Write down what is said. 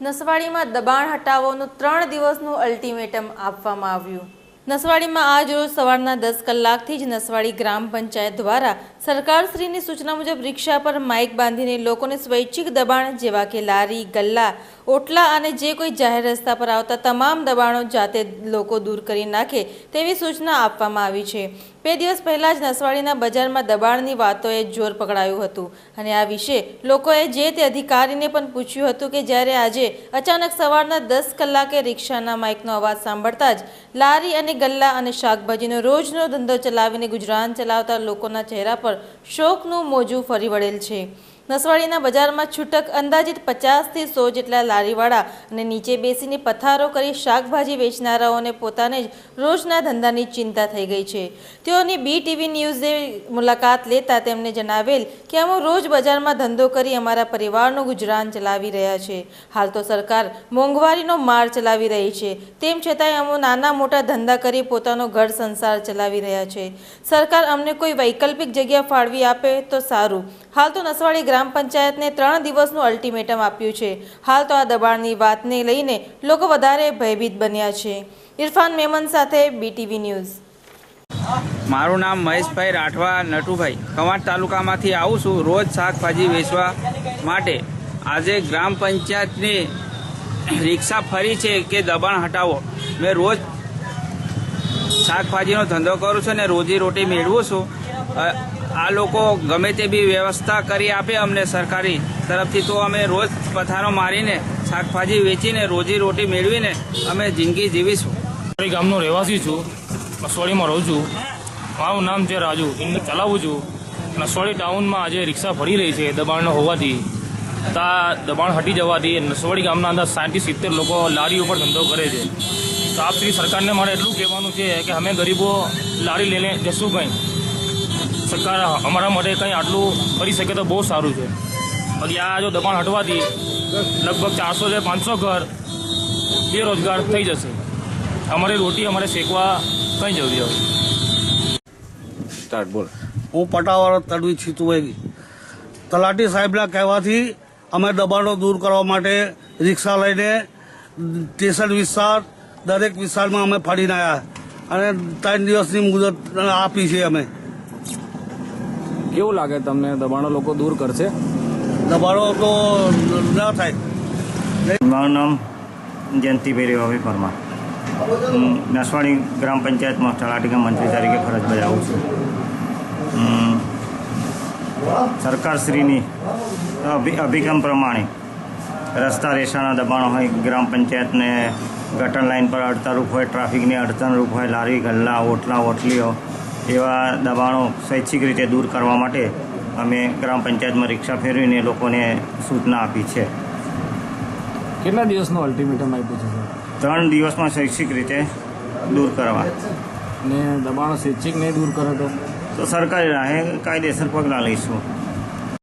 નસવાડીમાં દબાણ હટાવોનું 3 દિવસનું અલ્ટિમેટમ આપવામાં આવ્યું। નસવાડીમાં આજ રોજ સવારના 10 કલાકથી જ નસવાડી ગ્રામ પંચાયત દ્વારા સરકારશ્રીની સૂચના મુજબ રિક્ષા પર માઇક બાંધીને લોકોને સ્વૈચ્છિક દબાણ જેવા કે લારી, ગલ્લા, ઓટલા અને જે કોઈ જાહેર રસ્તા પર આવતા તમામ દબાણો જાતે લોકો દૂર કરી નાખે તેવી સૂચના આપવામાં આવી છે। 2 દિવસ પહેલા જ નસવાડીના બજારમાં દબાણની વાતોએ જોર પકડાયું હતું અને આ વિશે લોકોએ જે તે અધિકારીને પણ પૂછ્યું હતું કે જ્યારે આજે અચાનક સવારના 10 કલાકે રિક્ષાના માઇકનો અવાજ સાંભળતા જ લારી અને ગલ્લા અને શાકભાજીનો રોજનો ધંધો ચલાવીને ગુજરાન ચલાવતા લોકોના ચહેરા પર શોકનું મોજું ફરી વળેલ છે। નસવાડીના બજારમાં છૂટક અંદાજિત 50 થી 100 જેટલા લારીવાળા અને નીચે બેસીને પથારો કરી શાકભાજી વેચનારાઓને પોતાને જ રોજના ધંધાની ચિંતા થઈ ગઈ છે। તેઓની BTV ન્યૂઝે મુલાકાત લેતા તેમને જણાવેલ કે અમે રોજ બજારમાં ધંધો કરી અમારા પરિવારનું ગુજરાન ચલાવી રહ્યા છે। હાલ તો સરકાર મોંઘવારીનો માર ચલાવી રહી છે, તેમ છતાંય અમે નાના મોટા ધંધા કરી પોતાનો ઘર સંસાર ચલાવી રહ્યા છે। સરકાર અમને કોઈ વૈકલ્પિક જગ્યા ફાળવી આપે તો સારું। હાલ તો નસવાડી ગ્રામ પંચાયતને 3 દિવસનું અલ્ટિમેટમ આપ્યું છે। હાલ તો આ દબાણની વાતને લઈને લોકો વધારે ભયભીત બન્યા છે। ઇરફાન મેમન સાથે BTV ન્યૂઝ। મારું નામ મહેશભાઈ રાઠવા નટુભાઈ કવાંટ તાલુકામાંથી આવું છું રોજ શાકભાજી વેચવા માટે। આજે ગ્રામ પંચાયતની રિક્ષા ફરી છે કે દબાણ હટાવો। મેં રોજ શાકભાજીનો ધંધો કરું છું અને રોજી રોટી મેળવું છું। આ લોકો ગમે તે બી વ્યવસ્થા કરી આપે અમને સરકારી તરફથી તો અમે રોજ પથારો મારીને શાકભાજી વેચીને રોજી રોટી મેળવીને અમે જિંદગી જીવીશું। નસવાડી ગામનો રહેવાસી છું, નસવાડીમાં રહું છું। મારું નામ છે રાજુ, ઇન્ડ ચલાવું છું। નસવાડી ટાઉનમાં આજે રિક્ષા ફરી રહી છે દબાણ હોવાથી, ત્યાં દબાણ હટી જવાથી નસવાડી ગામના અંદર 60 થી 70 લોકો લારી ઉપર ધંધો કરે છે। તો આપ શ્રી સરકારને મારે એટલું કહેવાનું છે કે અમે ગરીબો લારી લઈને જશું કંઈ, સરકાર અમારા માટે કંઈ આટલું કરી શકે તો બહુ સારું છે। બાકી આ જો દબાણ હટવાથી લગભગ 400 થી 500 ઘર બેરોજગાર થઈ જશે। અમારી રોટી અમારે શેકવા કંઈ જરૂરી હોય। સ્ટાર્ટ બોલ। હું પટાવાળો તડવી છીતુભાઈ તલાટી સાહેબના કહેવાથી અમે દબાણો દૂર કરવા માટે રિક્ષા લઈને સ્ટેશન વિસ્તાર દરેક વિસ્તારમાં અમે ફરીને આવ્યા અને 3 દિવસની મુદત આપી છે અમે। કેવું લાગે તમને, દબાણો લોકો દૂર કરશે? દબાણો તો ના થાય। મારું નામ જયંતિભાઈ રેવાભાઈ પરમાર, હું નસવાડી ગ્રામ પંચાયતમાં તલાટીકા મંત્રી તરીકે ફરજ બજાવું છું। સરકારશ્રીની અભિગમ પ્રમાણે રસ્તા રેસાના દબાણો હોય, ગ્રામ પંચાયતને ગટર લાઇન પર અડતારૂપ હોય, ટ્રાફિકની અડચણરૂપ હોય, લારી ગલ્લા, ઓટલા ઓટલીઓ એવા દબાણો સ્વૈચ્છિક રીતે દૂર કરવા માટે અમે ગ્રામ પંચાયતમાં રિક્ષા ફેરવીને લોકોને સૂચના આપી છે। કેટલા દિવસનું અલ્ટિમેટમ આપ્યું છે સર? 3 દિવસમાં સ્વૈચ્છિક રીતે દૂર કરવા। ને દબાણો સ્વૈચ્છિક નહીં દૂર કરે તો સરકારી રાહે કાયદેસર પગલાં લઈશું।